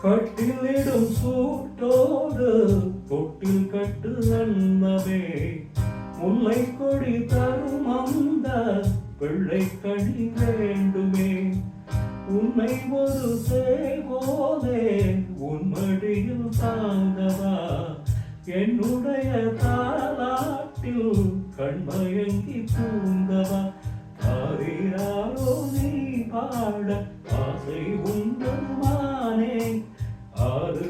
கட்டிலிடும் சூட்டோடு தொட்டில் கட்டு அன்னமே முல்லை கொடி தரும் அந்த பிள்ளை கனி வேண்டுமே உன்னை ஒரு சேகோலே உன்மடியில் தாங்கவா என்னுடைய தாலாட்டில் கண்மயங்கி பூங்கவா ஆரியாரோ நீ பாட ஆசை உண்டதுமானே ஆறு